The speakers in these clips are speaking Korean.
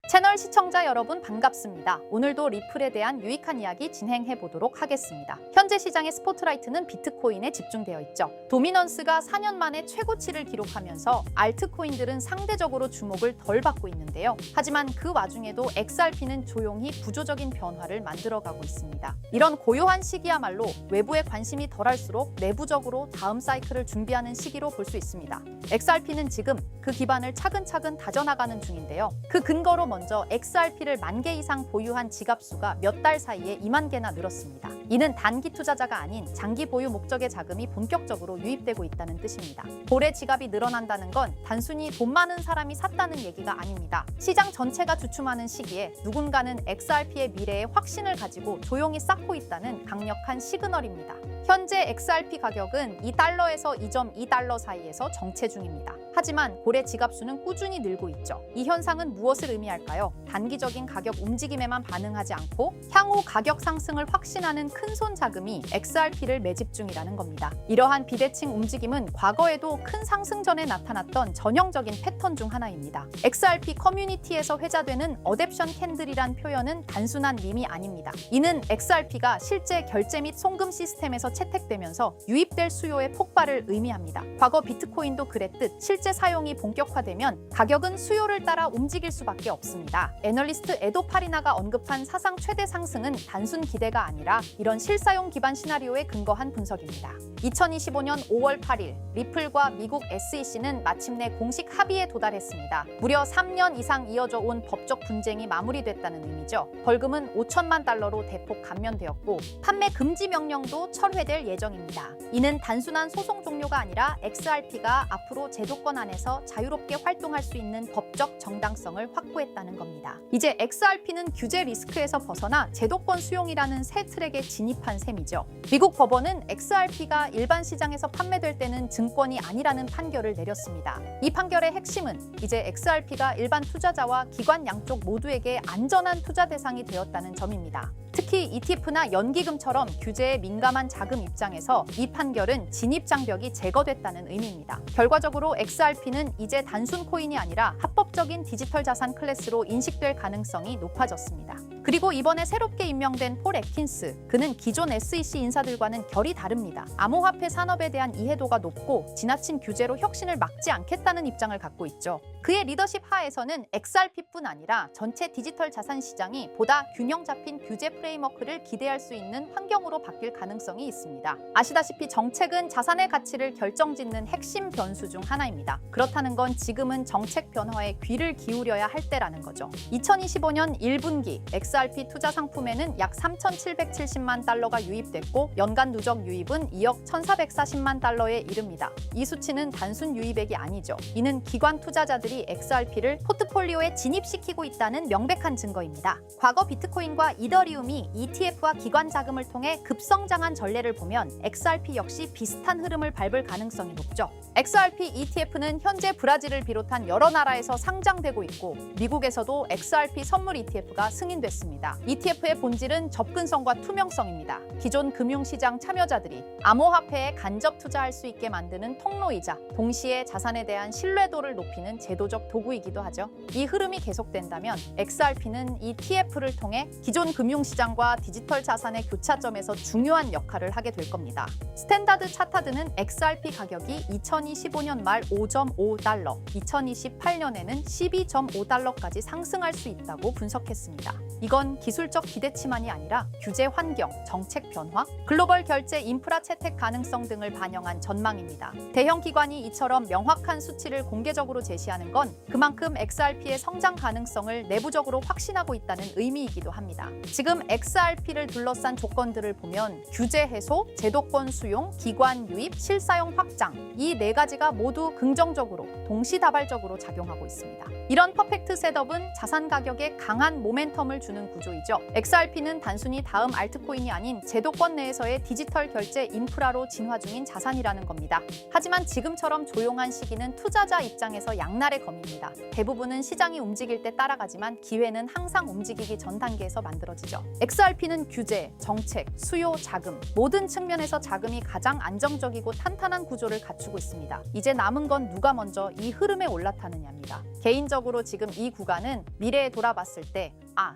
채널 시청자 여러분 반갑습니다. 오늘도 리플에 대한 유익한 이야기 진행해 보도록 하겠습니다. 현재 시장의 스포트라이트는 비트코인에 집중되어 있죠. 도미넌스가 4년 만에 최고치를 기록하면서 알트코인들은 상대적으로 주목을 덜 받고 있는데요. 하지만 그 와중에도 XRP는 조용히 구조적인 변화를 만들어가고 있습니다. 이런 고요한 시기야말로 외부의 관심이 덜할수록 내부적으로 다음 사이클을 준비하는 시기로 볼 수 있습니다. XRP는 지금 그 기반을 차근차근 다져나가는 중인데요. 그 근거로 먼저 XRP를 10,000개 이상 보유한 지갑 수가 몇 달 사이에 20,000개나 늘었습니다. 이는 단기 투자자가 아닌 장기 보유 목적의 자금이 본격적으로 유입되고 있다는 뜻입니다. 볼에 지갑이 늘어난다는 건 단순히 돈 많은 사람이 샀다는 얘기가 아닙니다. 시장 전체가 주춤하는 시기에 누군가는 XRP의 미래에 확신을 가지고 조용히 쌓고 있다는 강력한 시그널입니다. 현재 XRP 가격은 2달러에서 2.2달러 사이에서 정체 중입니다. 하지만 고래 지갑 수는 꾸준히 늘고 있죠. 이 현상은 무엇을 의미할까요? 단기적인 가격 움직임에만 반응하지 않고 향후 가격 상승을 확신하는 큰손 자금이 XRP를 매집 중이라는 겁니다. 이러한 비대칭 움직임은 과거에도 큰 상승 전에 나타났던 전형적인 패턴 중 하나입니다. XRP 커뮤니티에서 회자되는 어댑션 캔들이란 표현은 단순한 밈이 아닙니다. 이는 XRP가 실제 결제 및 송금 시스템에서 채택되면서 유입될 수요의 폭발을 의미합니다. 과거 비트코인도 그랬듯 실제 사용이 본격화되면 가격은 수요를 따라 움직일 수밖에 없습니다. 애널리스트 에도 파리나가 언급한 사상 최대 상승은 단순 기대가 아니라 이런 실사용 기반 시나리오에 근거한 분석입니다. 2025년 5월 8일 리플과 미국 SEC는 마침내 공식 합의에 도달했습니다. 무려 3년 이상 이어져 온 법적 분쟁이 마무리됐다는 의미죠. 벌금은 5천만 달러로 대폭 감면되었고 판매 금지 명령도 철회될 예정입니다. 이는 단순한 소송 종료가 아니라 XRP가 앞으로 제도권 안에서 자유롭게 활동할 수 있는 법적 정당성을 확보했다는 겁니다. 이제 XRP는 규제 리스크에서 벗어나 제도권 수용이라는 새 트랙에 진입한 셈이죠. 미국 법원은 XRP가 일반 시장에서 판매될 때는 증권이 아니라는 판결을 내렸습니다. 이 판결의 핵심은 이제 XRP가 일반 투자자와 기관 양쪽 모두에게 안전한 투자 대상이 되었다는 점입니다. 특히 ETF나 연기금처럼 규제에 민감한 자금 입장에서 이 판결은 진입 장벽이 제거됐다는 의미입니다. 결과적으로 XRP는 이제 단순 코인이 아니라 합법적인 디지털 자산 클래스로 인식될 가능성이 높아졌습니다. 그리고 이번에 새롭게 임명된 폴 애킨스, 그는 기존 SEC 인사들과는 결이 다릅니다. 암호화폐 산업에 대한 이해도가 높고 지나친 규제로 혁신을 막지 않겠다는 입장을 갖고 있죠. 그의 리더십 하에서는 XRP뿐 아니라 전체 디지털 자산 시장이 보다 균형 잡힌 규제 프레임워크를 기대할 수 있는 환경으로 바뀔 가능성이 있습니다. 아시다시피 정책은 자산의 가치를 결정짓는 핵심 변수 중 하나입니다. 그렇다는 건 지금은 정책 변화에 귀를 기울여야 할 때라는 거죠. 2025년 1분기 XRP 투자 상품에는 약 3,770만 달러가 유입됐고 연간 누적 유입은 2억 1,440만 달러에 이릅니다. 이 수치는 단순 유입액이 아니죠. 이는 기관 투자자들이 XRP를 포트폴리오에 진입시키고 있다는 명백한 증거입니다. 과거 비트코인과 이더리움이 ETF와 기관 자금을 통해 급성장한 전례를 보면 XRP 역시 비슷한 흐름을 밟을 가능성이 높죠. XRP ETF는 현재 브라질을 비롯한 여러 나라에서 상장되고 있고 미국에서도 XRP 선물 ETF가 승인됐습니다. ETF의 본질은 접근성과 투명성입니다. 기존 금융시장 참여자들이 암호화폐에 간접 투자할 수 있게 만드는 통로이자 동시에 자산에 대한 신뢰도를 높이는 제도적 도구이기도 하죠. 이 흐름이 계속된다면 XRP는 ETF를 통해 기존 금융시장과 디지털 자산의 교차점에서 중요한 역할을 하게 될 겁니다. 스탠다드 차타드는 XRP 가격이 2025년 말 5.5달러, 2028년에는 12.5달러까지 상승할 수 있다고 분석했습니다. 이건 기술적 기대치만이 아니라 규제 환경, 정책 변화, 글로벌 결제 인프라 채택 가능성 등을 반영한 전망입니다. 대형 기관이 이처럼 명확한 수치를 공개적으로 제시하는 건 그만큼 XRP의 성장 가능성을 내부적으로 확신하고 있다는 의미이기도 합니다. 지금 XRP를 둘러싼 조건들을 보면 규제 해소, 제도권 수용, 기관 유입, 실사용 확장 이 네 가지가 모두 긍정적으로 동시다발적으로 작용하고 있습니다. 이런 퍼펙트 셋업은 자산 가격에 강한 모멘텀을 주는 구조이죠. XRP는 단순히 다음 알트코인이 아닌 제도권 내에서의 디지털 결제 인프라로 진화 중인 자산이라는 겁니다. 하지만 지금처럼 조용한 시기는 투자자 입장에서 양날의 검입니다. 대부분은 시장이 움직일 때 따라가지만 기회는 항상 움직이기 전 단계에서 만들어지죠. XRP는 규제, 정책, 수요, 자금 모든 측면에서 자금이 가장 안정적이고 탄탄한 구조를 갖추고 있습니다. 끝났습니다. 이제 남은 건 누가 먼저 이 흐름에 올라타느냐입니다. 개인적으로 지금 이 구간은 미래에 돌아봤을 때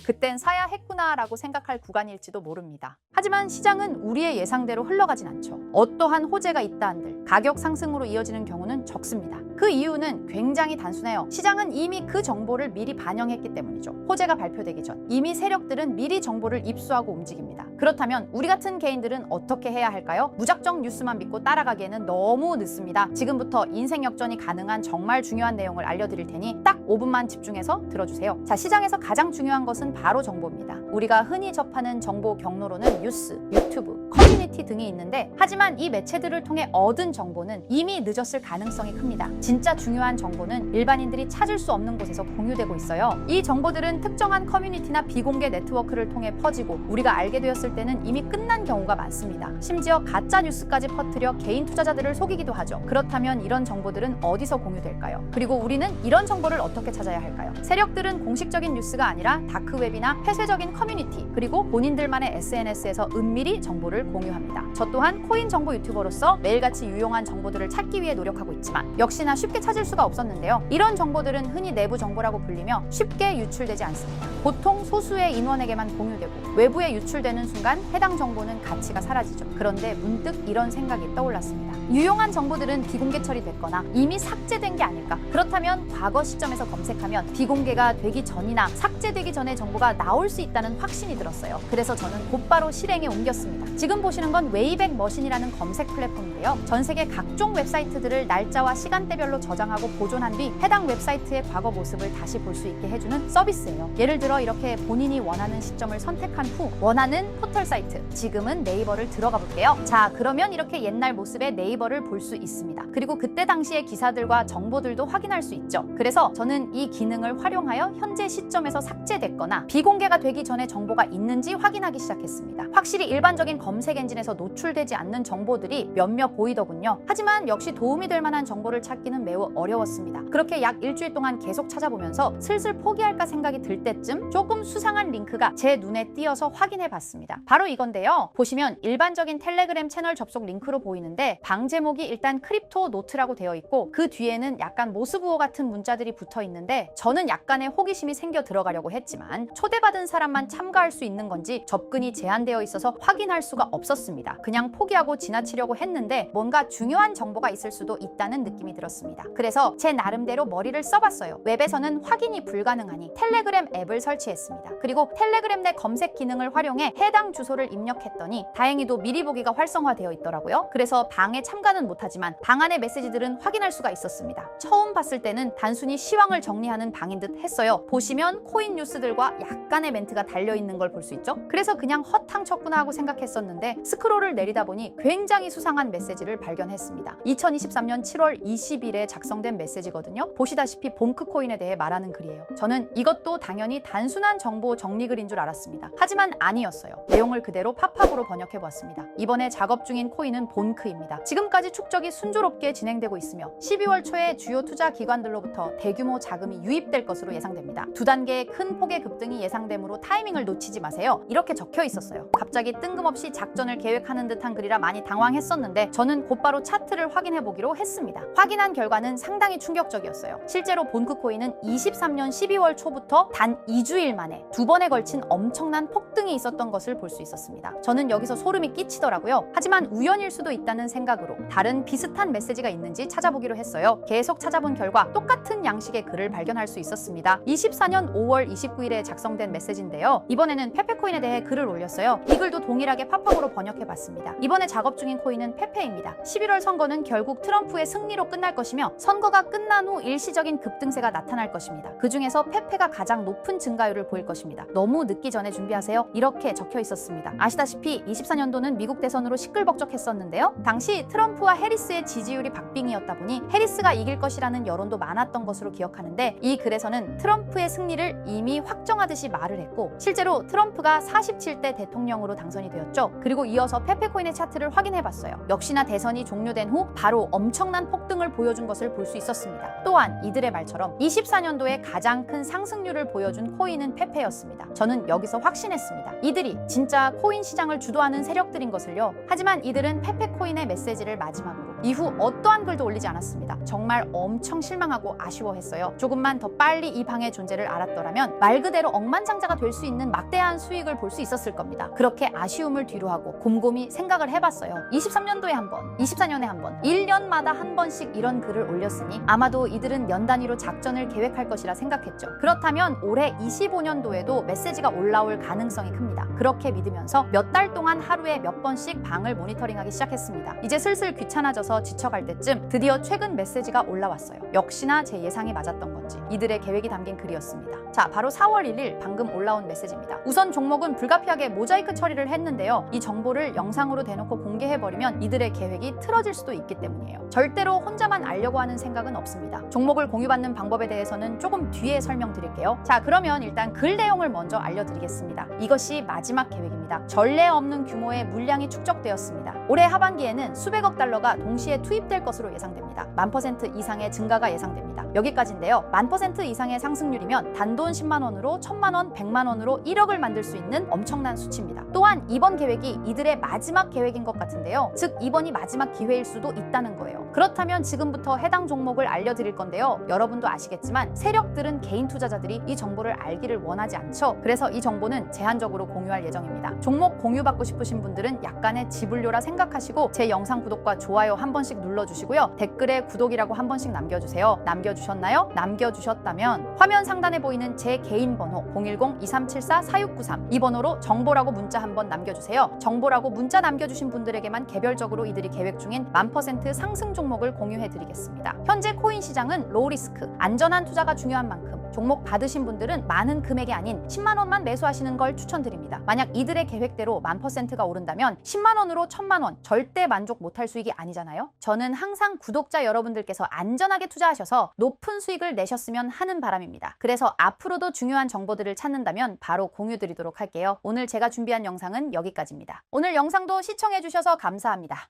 그땐 사야 했구나 라고 생각할 구간일지도 모릅니다. 하지만 시장은 우리의 예상대로 흘러가진 않죠. 어떠한 호재가 있다 한들 가격 상승으로 이어지는 경우는 적습니다. 그 이유는 굉장히 단순해요. 시장은 이미 그 정보를 미리 반영했기 때문이죠. 호재가 발표되기 전 이미 세력들은 미리 정보를 입수하고 움직입니다. 그렇다면 우리 같은 개인들은 어떻게 해야 할까요? 무작정 뉴스만 믿고 따라가기에는 너무 늦습니다. 지금부터 인생 역전이 가능한 정말 중요한 내용을 알려드릴 테니 딱 5분만 집중해서 들어주세요. 자, 시장에서 가장 중요한 것은 바로 정보입니다. 우리가 흔히 접하는 정보 경로로는 뉴스, 유튜브, 커뮤니티 등이 있는데 하지만 이 매체들을 통해 얻은 정보는 이미 늦었을 가능성이 큽니다. 진짜 중요한 정보는 일반인들이 찾을 수 없는 곳에서 공유되고 있어요. 이 정보들은 특정한 커뮤니티나 비공개 네트워크를 통해 퍼지고 우리가 알게 되었을 때는 이미 끝난 경우가 많습니다. 심지어 가짜 뉴스까지 퍼뜨려 개인 투자자들을 속이기도 하죠. 그렇다면 이런 정보들은 어디서 공유될까요? 그리고 우리는 이런 정보를 어떻게 찾아야 할까요? 세력들은 공식적인 뉴스가 아니라 다크웹이나 폐쇄적인 커뮤니티 그리고 본인들만의 SNS에서 은밀히 정보를 공유합니다. 저 또한 코인 정보 유튜버로서 매일같이 유용한 정보들을 찾기 위해 노력하고 있지만 역시나 쉽게 찾을 수가 없었는데요. 이런 정보들은 흔히 내부 정보라고 불리며 쉽게 유출되지 않습니다. 보통 소수의 인원에게만 공유되고 외부에 유출되는 순간 해당 정보는 가치가 사라지죠. 그런데 문득 이런 생각이 떠올랐습니다. 유용한 정보들은 비공개 처리됐거나 이미 삭제된 게 아닐까? 그렇다면 과거 시점에서 검색하면 비공개가 되기 전이나 삭제되기 전에 정보가 나올 수 있다는 확신이 들었어요. 그래서 저는 곧바로 실행에 옮겼습니다. 지금 보시는 건 웨이백 머신이라는 검색 플랫폼인데요. 전 세계 각종 웹사이트들을 날짜와 시간대별로 저장하고 보존한 뒤 해당 웹사이트의 과거 모습을 다시 볼 수 있게 해주는 서비스예요. 예를 들어 이렇게 본인이 원하는 시점을 선택한 후 원하는 포털 사이트, 지금은 네이버를 들어가 볼게요. 자, 그러면 이렇게 옛날 모습의 네이버를 볼 수 있습니다. 그리고 그때 당시의 기사들과 정보들도 확인할 수 있죠. 그래서 저는 이 기능을 활용하여 현재 시점에서 삭제됐거나 비공개가 되기 전에 정보가 있는지 확인하기 시작했습니다. 확실히 일반적인 검색 엔진에서 노출되지 않는 정보들이 몇몇 보이더군요. 하지만 역시 도움이 될 만한 정보를 찾기는 매우 어려웠습니다. 그렇게 약 일주일 동안 계속 찾아보면서 슬슬 포기할까 생각이 들 때쯤 조금 수상한 링크가 제 눈에 띄어서 확인해 봤습니다. 바로 이건데요. 보시면 일반적인 텔레그램 채널 접속 링크로 보이는데 방 제목이 일단 크립토 노트라고 되어 있고 그 뒤에는 약간 모스부호 같은 문자들이 붙어 있는데 저는 약간의 호기심이 생겨 들어가려고 했지만 초대받은 사람만 참가할 수 있는 건지 접근이 제한되어 있어서 확인할 수가 없었습니다. 그냥 포기하고 지나치려고 했는데 뭔가 중요한 정보가 있을 수도 있다는 느낌이 들었습니다. 그래서 제 나름대로 머리를 써봤어요. 웹에서는 확인이 불가능하니 텔레그램 앱을 설치했습니다. 그리고 텔레그램 내 검색 기능을 활용해 해당 주소를 입력했더니 다행히도 미리 보기가 활성화되어 있더라고요. 그래서 방에 참가는 못하지만 방 안의 메시지들은 확인할 수가 있었습니다. 처음 봤을 때는 단순히 시황을 정리하는 방인 듯 했어요. 보시면 코인 뉴스들과 약간의 멘트가 달려있는 걸 볼 수 있죠. 그래서 그냥 허탕 쳤구나 하고 생각했었는데 스크롤을 내리다 보니 굉장히 수상한 메시지를 발견했습니다. 2023년 7월 20일에 작성된 메시지거든요. 보시다시피 봉크코인에 대해 말하는 글이에요. 저는 이것도 당연히 단순한 정보 정리글인 줄 알았습니다. 하지만 아니었어요. 내용을 그대로 팝팝으로 번역해보았습니다. 이번에 작업 중인 코인은 본크입니다. 지금까지 축적이 순조롭게 진행되고 있으며 12월 초에 주요 투자 기관들로부터 대규모 자금이 유입될 것으로 예상됩니다. 두 단계의 큰 폭의 급등이 예상되므로 타이밍을 놓치지 마세요. 이렇게 적혀 있었어요. 갑자기 뜬금없이 작전을 계획하는 듯한 글이라 많이 당황했었는데 저는 곧바로 차트를 확인해 보기로 했습니다. 확인한 결과는 상당히 충격적이었어요. 실제로 본크코인은 23년 12월 초부터 단 2주일 만에 두 번에 걸친 엄청난 폭등이 있었던 것을 볼 수 있었습니다. 저는 여기서 소름이 끼치더라고요. 하지만 우연일 수도 있다는 생각으로 다른 비슷한 메시지가 있는지 찾아보기로 했어요. 계속 찾아본 결과 똑같은 양식의 글을 발견할 수 있었습니다. 24년 5월 29일에 작성된 메시지인데요. 이번에는 페페코인에 대해 글을 올렸어요. 이 글도 동일하게 팝업으로 번역해봤습니다. 이번에 작업 중인 코인은 페페입니다. 11월 선거는 결국 트럼프의 승리로 끝날 것이며 선거가 끝난 후 일시적인 급등세가 나타날 것입니다. 그 중에서 페페가 가장 높은 증가율을 보일 것입니다. 너무 늦기 전에 준비하세요. 이렇게 적혀 있었습니다. 아시다시피 24년도는 미국 대선으로 시끌벅적했었는데요. 당시 트럼프와 해리스의 지지율이 박빙이었다 보니 해리스가 이길 것이라는 여론도 많았던 것으로 기억하는데 이 글에서는 트럼프의 승리를 이미 확정하듯이 말을 했고 실제로 트럼프가 47대 대통령으로 당선이 되었죠. 그리고 이어서 페페코인의 차트를 확인해봤어요. 역시나 대선이 종료된 후 바로 엄청난 폭등을 보여준 것을 볼 수 있었습니다. 또한 이들의 말처럼 24년도에 가장 큰 상승률을 보여준 코인은 페페였습니다. 저는 여기서 확신했습니다. 이들이 진짜 코인 시장을 주도하는 세력들인 것을요. 하지만 이들은 페페코인의 메시지를 마지막으로 이후 어떠한 글도 올리지 않았습니다. 정말 엄청 실망하고 아쉬워했어요. 조금만 더 빨리 이 방의 존재를 알았더라면 말 그대로 억만장자가 될 수 있는 막대한 수익을 볼 수 있었을 겁니다. 그렇게 아쉬움을 뒤로하고 곰곰이 생각을 해봤어요. 23년도에 한 번, 24년에 한 번, 1년마다 한 번씩 이런 글을 올렸으니 아마도 이들은 년 단위로 작전을 계획할 것이라 생각했죠. 그렇다면 올해 25년도에도 메시지가 올라올 가능성이 큽니다. 그렇게 믿으면서 몇 달 동안 하루에 몇 번씩 방을 모니터링하기 시작했습니다. 이제 슬슬 귀찮아져서 지쳐갈 때쯤 드디어 최근 메시지가 올라왔어요. 역시나 제 예상이 맞았던 건지 이들의 계획이 담긴 글이었습니다. 자, 바로 4월 1일 방금 올라온 메시지입니다. 우선 종목은 불가피하게 모자이크 처리를 했는데요. 이 정보를 영상으로 대놓고 공개해버리면 이들의 계획이 틀어질 수도 있기 때문이에요. 절대로 혼자만 알려고 하는 생각은 없습니다. 종목을 공유받는 방법에 대해서는 조금 뒤에 설명드릴게요. 자, 그러면 일단 글 내용을 먼저 알려드리겠습니다. 이것이 마지막 계획입니다. 전례 없는 규모의 물량이 축적되었습니다. 올해 하반기에는 수백억 달러가 동시에 투입될 것으로 예상됩니다. 1000% 이상의 증가가 예상됩니다. 여기까지인데요. 1000% 이상의 상승률이면 단돈 10만 원으로 1000만 원, 100만 원으로 1억을 만들 수 있는 엄청난 수치입니다. 또한 이번 계획이 이들의 마지막 계획인 것 같은데요. 즉 이번이 마지막 기회일 수도 있다는 거예요. 그렇다면 지금부터 해당 종목을 알려드릴 건데요. 여러분도 아시겠지만 세력들은 개인 투자자들이 이 정보를 알기를 원하지 않죠. 그래서 이 정보는 제한적으로 공유할 예정입니다. 종목 공유받고 싶으신 분들은 약간의 지불료라 생각하시고 제 영상 구독과 좋아요 한 번씩 눌러주시고요. 댓글에 구독이라고 한 번씩 남겨주세요. 남겨주셨나요? 남겨주셨다면 화면 상단에 보이는 제 개인 번호 010-2374-4693 이 번호로 정보라고 문자 한번 남겨주세요. 정보라고 문자 남겨주신 분들에게만 개별적으로 이들이 계획 중인 1000% 상승 종목을 공유해드리겠습니다. 현재 코인 시장은 로우리스크, 안전한 투자가 중요한 만큼 종목 받으신 분들은 많은 금액이 아닌 10만 원만 매수하시는 걸 추천드립니다. 만약 이들의 계획대로 1000%가 오른다면 10만 원으로 1000만 원 절대 만족 못할 수익이 아니잖아요. 저는 항상 구독자 여러분들께서 안전하게 투자하셔서 높은 수익을 내셨으면 하는 바람입니다. 그래서 앞으로도 중요한 정보들을 찾는다면 바로 공유드리도록 할게요. 오늘 제가 준비한 영상은 여기까지입니다. 오늘 영상도 시청해주셔서 감사합니다.